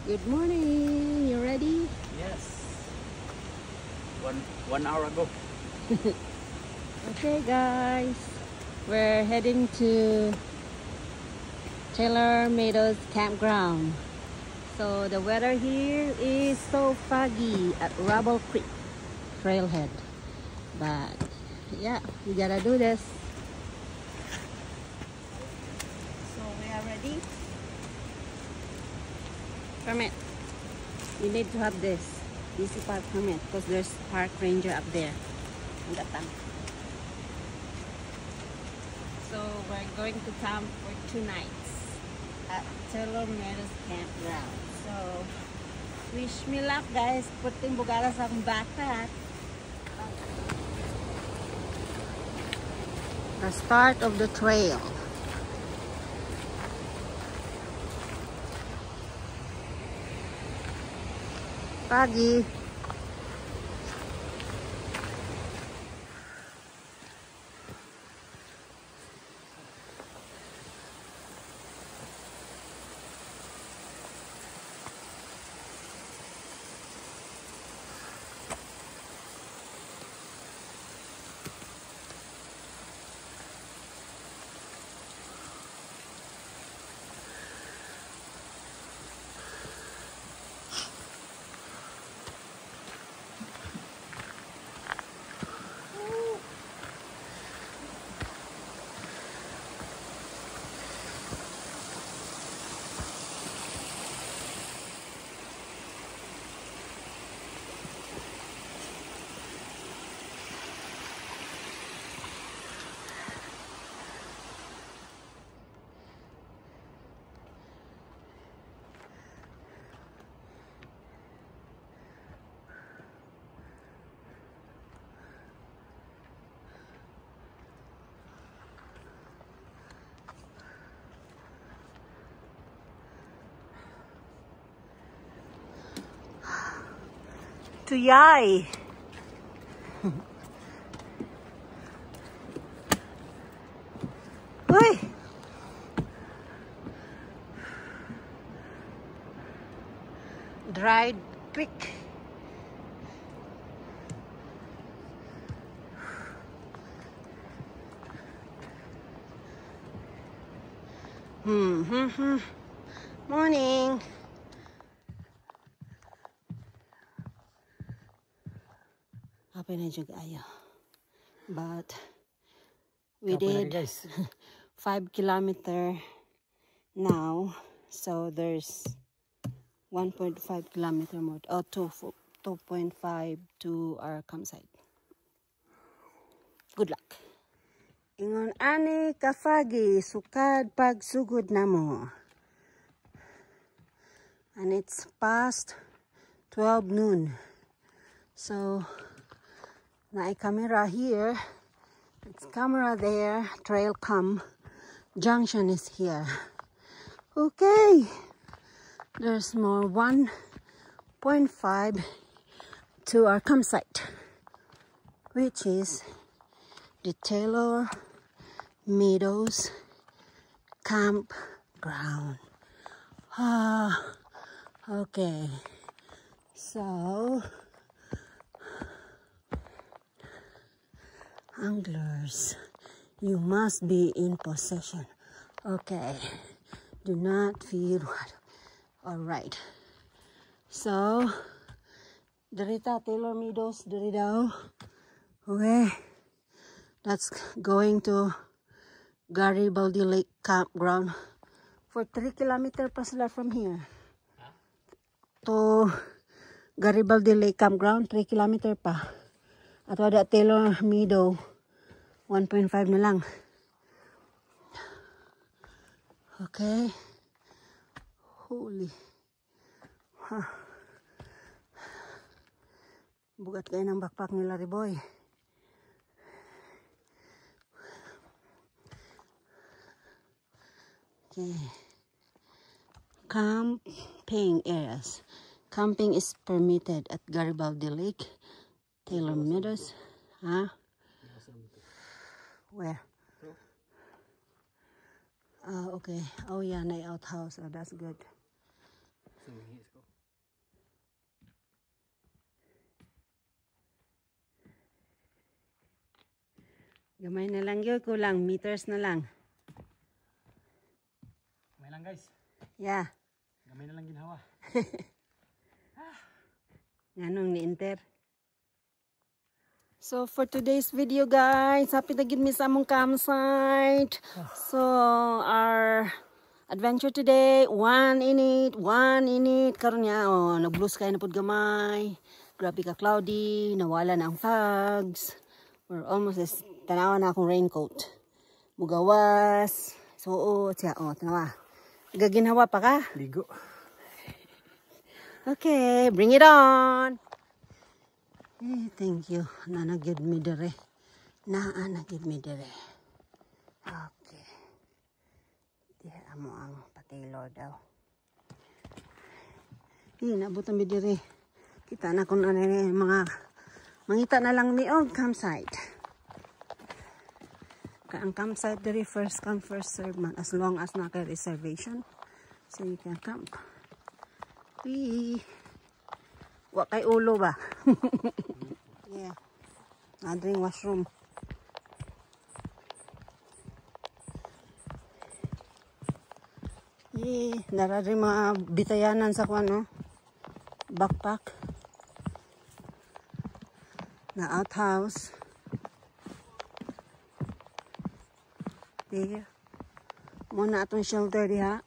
Good morning. You ready? Yes. One hour ago. Okay, guys. We're heading to Taylor Meadows Campground. So the weather here is so foggy at Rubble Creek Trailhead. But yeah, we gotta do this. So we are ready. Permit. You need to have this. Easy park permit because there's park ranger up there. On that time. So we're going to camp for 2 nights at Taylor Meadows Campground. So wish me luck, guys. Puting bugala sa akong backpack. The start of the trail. Foggy. Tuyay. Uy. Dried quick. Morning. Happy na jud ayo. But we did 5 kilometer now, so there's 1.5 kilometer more, or 2.5 to our campsite. Good luck. Ingon ani kafagi sukad pagsugod namo. And it's past 12 noon. So my camera here, it's camera there, trail cam, junction is here. Okay, there's more 1.5 to our campsite, which is the Taylor Meadows Campground. Okay, so anglers, you must be in possession. Okay, do not feed water. All right, so Derita Taylor Meadows, diri daw. Okay, that's going to Garibaldi Lake Campground for 3 kilometers pa sila from here to Garibaldi Lake Campground. 3 kilometers pa. At wala Taylor Meadows 1.5 na lang. Okay. Holy. Bugat kayo ng backpack nila, Riboy. Okay. Camping areas. Camping is permitted at Garibaldi Lake, Taylor Meadows. Huh? Where? Okay. Oh yeah, night out house. Oh, that's good. So, yes ko. Gamay na lang yun, kulang meters na lang. Gamay lang guys. Yeah. Gamay na lang ginhawa. Nganong ni-enter. So for today's video guys, happy na gid mi sa among campsite. So our adventure today, one in it. Karon niya, oh, nag-blue sky na pud gamay. Grabe ka cloudy, nawala na ang fogs. We're almost as tanawa na akong raincoat. Mugawas. So, siya, oh, tanawa. Gaginhawa pa ka? Ligo. Okay, bring it on. Thank you. Nanagid mi dire. Naanagid mi dire. Okay. Diha mo ang patilor daw. Nabutan mi dire. Kita na kung ano mga mangita na lang mi og campsite. Ang campsite dire first come first serve man as long as naka reservation. So you can camp. Wa kay ulo ba? Yeah. Nadring washroom. Naradring mga bitayanan sa kwan, no? Backpack. Na outhouse. There. Muna atong shelter diha.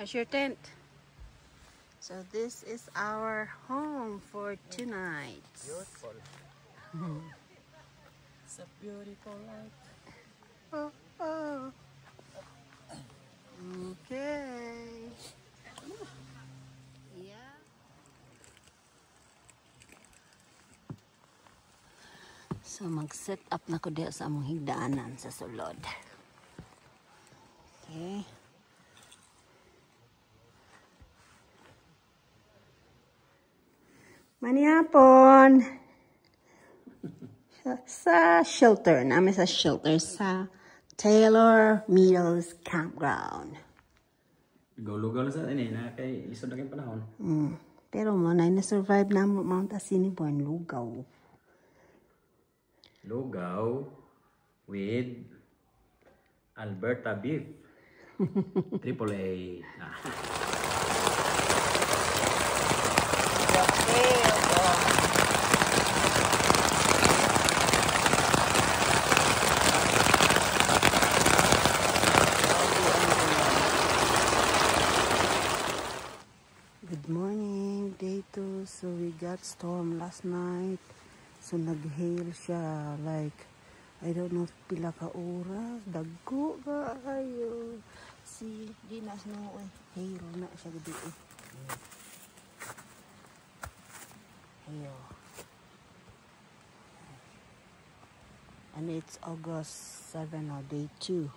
How's your tent? So this is our home for tonight. Beautiful. It's a beautiful night. Oh, oh. Okay. Yeah. So mag-set up na ko diya sa among higdaanan sa sulod. Okay. Manihapon. Sa shelter. Namin sa shelter sa Taylor Meadows Campground. Lugaw-lugaw lang sa ini na kay isod na kay panahon. Pero mo na-survive na Mount Assiniboine, lugaw. Lugaw with Alberta beef. AAA. Good morning, day 2. So we got storm last night. So nag-hail siya like, I don't know, pila ka oras. Dagko ba ayo. Si Dinas no, hail na siya gudi. Hail. And it's August 7 or day 2.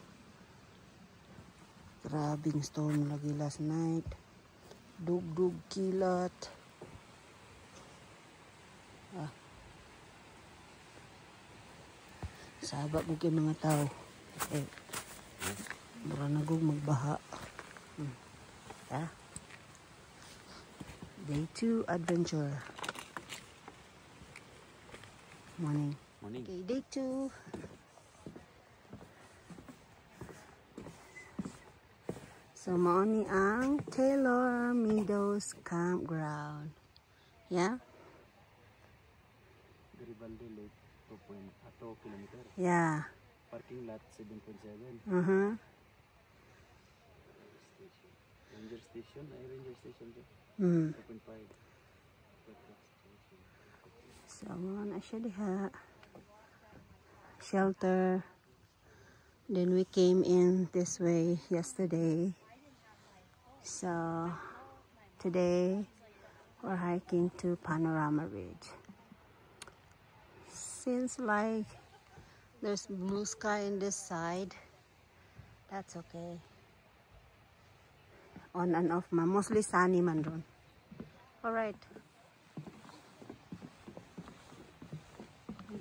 Grabing storm lagi last night. Dug-dug kilat. Sabak ko kay mga tao. Mura na kong magbaha. Day 2 adventure. Morning. Morning. Okay, day 2. So, mauni ang Taylor Meadows Campground. Yeah? Garibaldi Lake 2 kilometer. Yeah. Parking lot 7.7. Ranger station. Ranger station 2.5. So, mga na siya diha. Shelter. Then we came in this way yesterday. So, today we're hiking to Panorama Ridge. Seems like there's blue sky in this side. That's okay. On and off man. Mostly sunny man doon. Alright.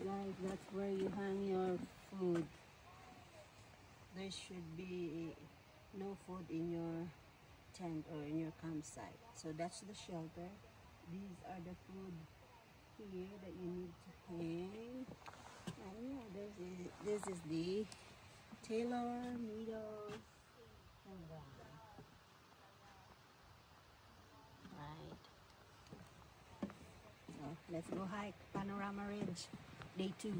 Guys, that's where you hang your food. There should be no food in your tent or in your campsite. So that's the shelter. These are the food here that you need to hang. And yeah, this is the Taylor Meadows campground. Right. So let's go hike Panorama Ridge, day 2.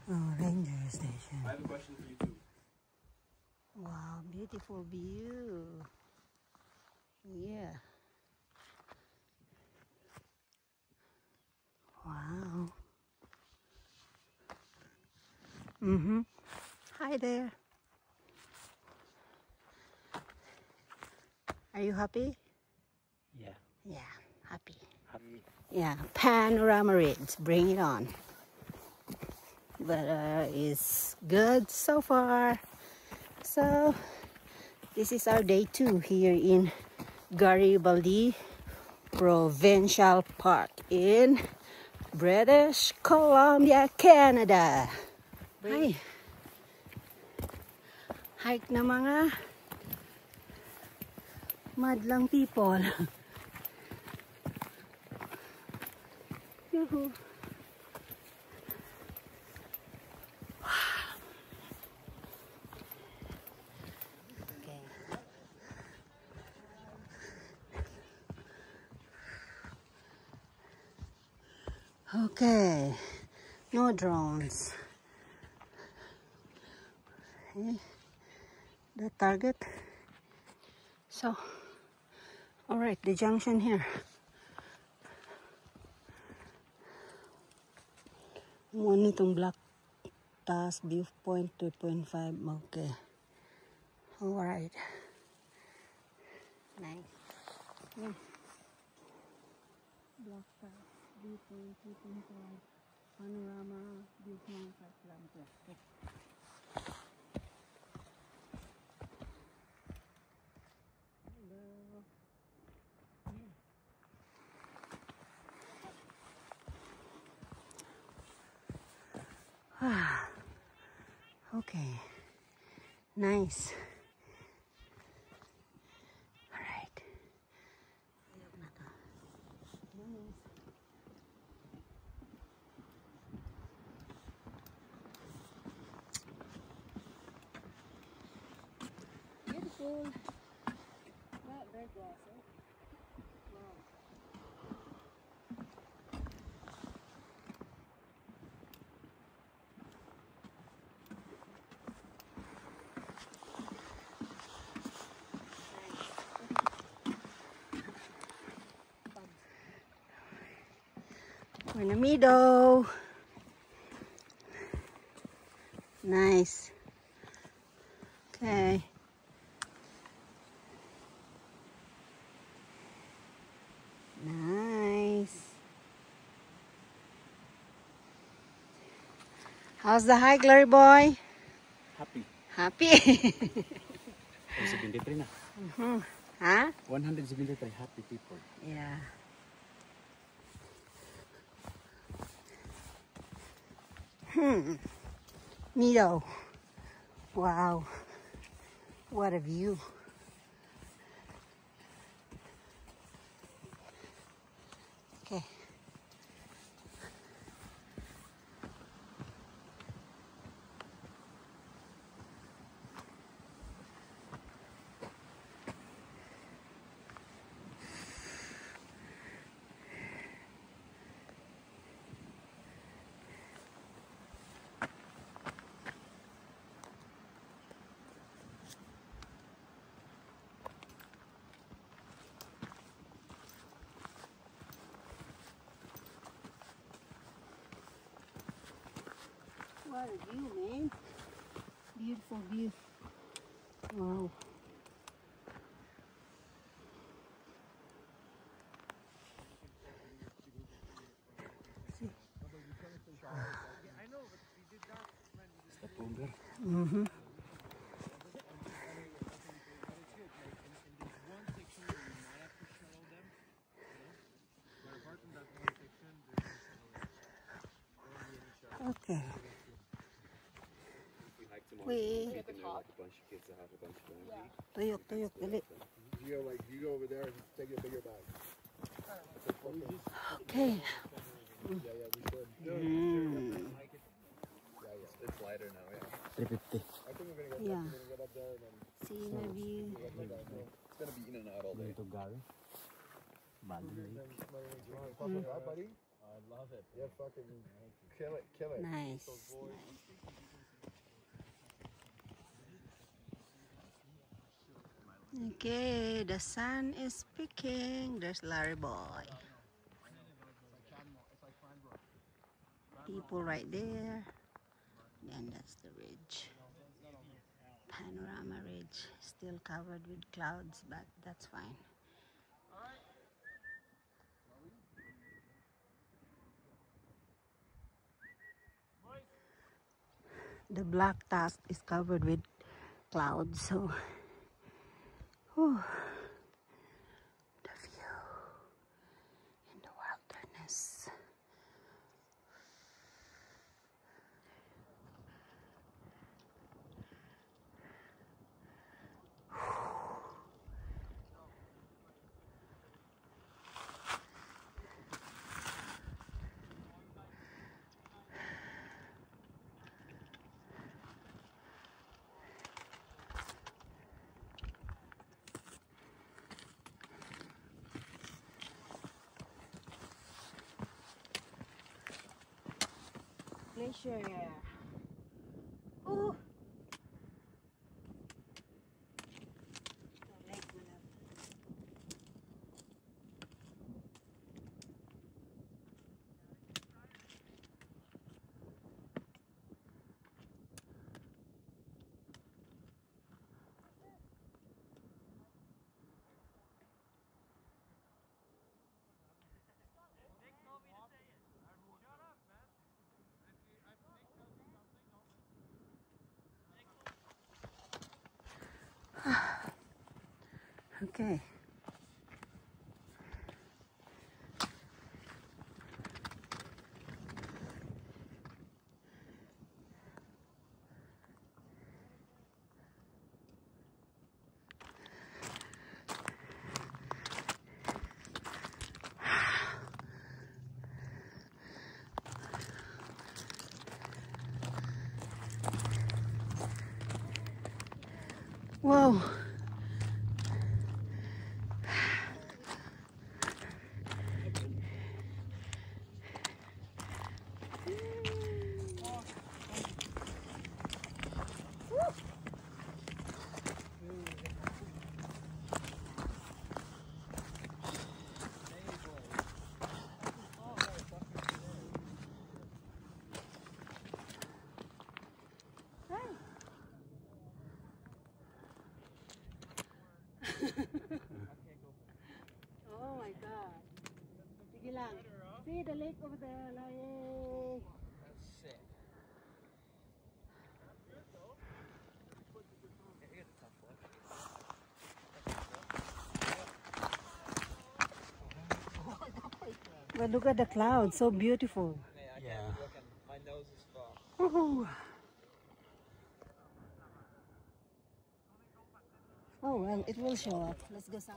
Oh, ranger station. I have a question for you too. Wow, beautiful view. Yeah. Wow. Hi there. Are you happy? Yeah. Yeah, happy. Happy. Yeah, Panorama Ridge. Bring it on. Weather is good so far. So this is our day 2 here in Garibaldi Provincial Park in British Columbia, Canada. Hi. Hike na mga madlang people. Yuhu. Okay, no drones. Okay. The target. So, all right, the junction here. Mo nitong Black Task Viewpoint 2.5. Okay. All right. Nice. Yeah. Black Task Viewpoint 2.5. Panorama Viewpoint 5 kilometers. Okay. Okay, nice. All right. Beautiful. Not very grassy. Wow. We're in the meadow. Nice. Okay. Nice. How's the hike, Larry boy? Happy. Happy? 173 na. Huh? 173 happy people. Yeah. Meadow. Wow. What a view. Okay. What a view, man. Beautiful view. Wow. See. Step over. Mm-hmm. Okay. We tuyok, dali. You go over there and take a bigger bag. Okay. It's lighter now, yeah. 350. I think we're gonna Yeah. get up there and then See the view. it's gonna be in and out all day. Dito Gary. Bali Lake. Fuck with that, buddy? I love it. Yeah, fucking kill it, kill it. Nice. Okay, the sun is peaking. There's Larry Boy. People right there. And that's the ridge. Panorama Ridge. Still covered with clouds, but that's fine. The black tusk is covered with clouds, so whew, the view in the wilderness. Glacier. Oh. The lake wala. Okay. Whoa. Oh my God. Sige lang. See the lake over there. Yay. That's sick. But look at the clouds, so beautiful. Yeah. My nose is fucked. Woohoo. Oh well, it will show up. Let's go some.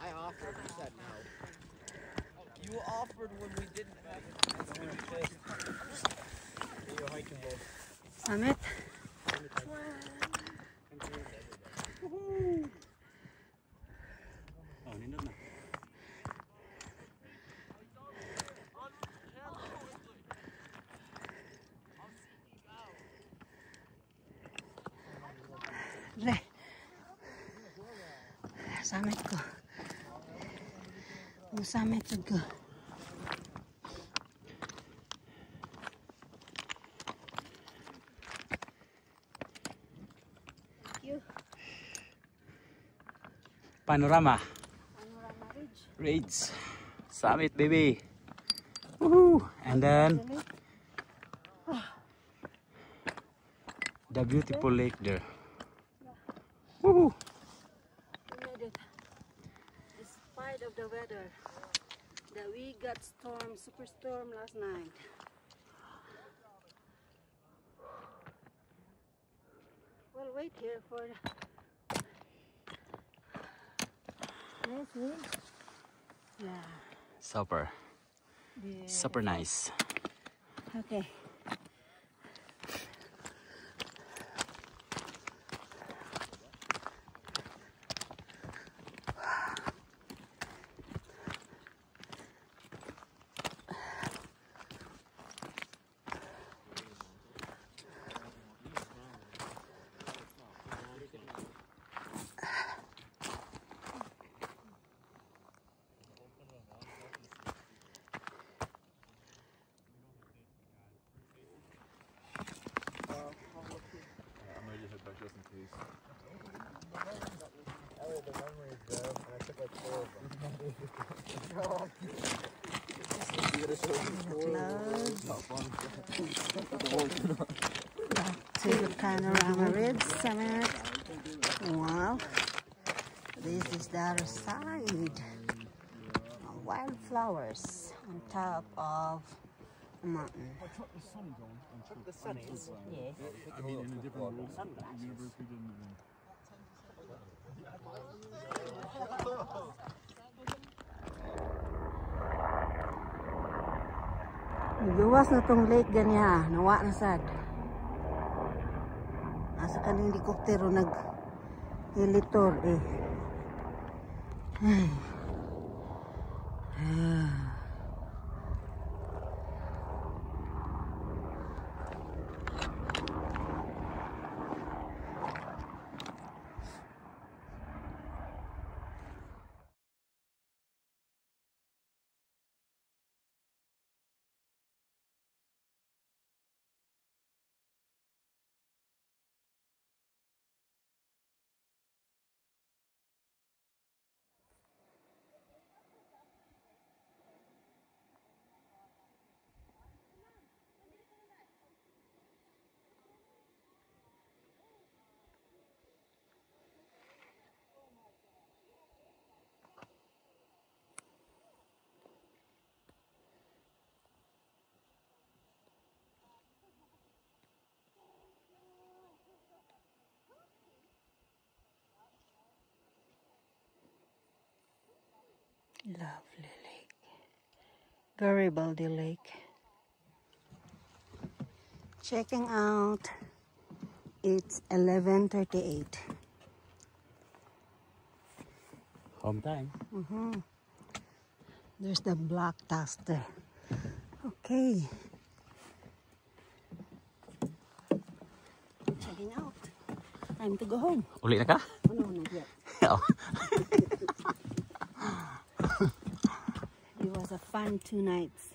I offered, you said no. You offered when we didn't have it. You're hiking both. Summit. Oh, nindot na. Re. Summit ko. Ang summit ko. Thank you. Panorama. Panorama Ridge. Ridge. Summit, baby. Woohoo! And then the beautiful lake there. Woohoo! We made it. Despite of the weather, that we got superstorm last night. We'll wait here for the nice wind. Yeah. Super. Yeah. Super nice. Okay. The memories, bro. And I took like 4 of them. Back to the Panorama Ridge Summit. Wow. This is the other side. Wildflowers on top of a mountain. The sun is. Yes. I mean, in a different world, the universe we didn't even. Nagawas na tong lake ganya. Nawa na sad. Asa kaning helikoptero nag-helitor eh. Ay. Lovely lake. Garibaldi Lake. Checking out. It's 11:38. Home time. There's the black dust there. Okay. Checking out. Time to go home. Uli na ka? Oh no, not yet. Oh. It was a fun 2 nights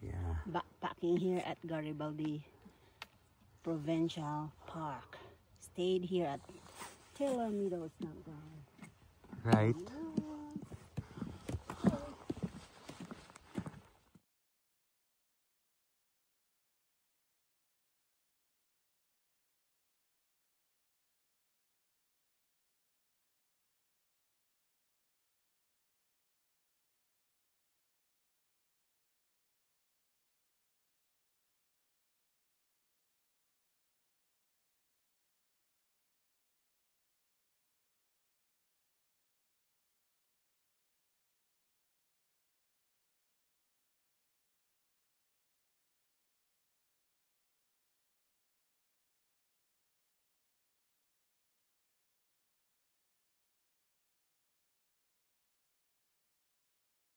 Yeah. backpacking here at Garibaldi Provincial Park. Stayed here at Taylor Meadows, not gone. Right.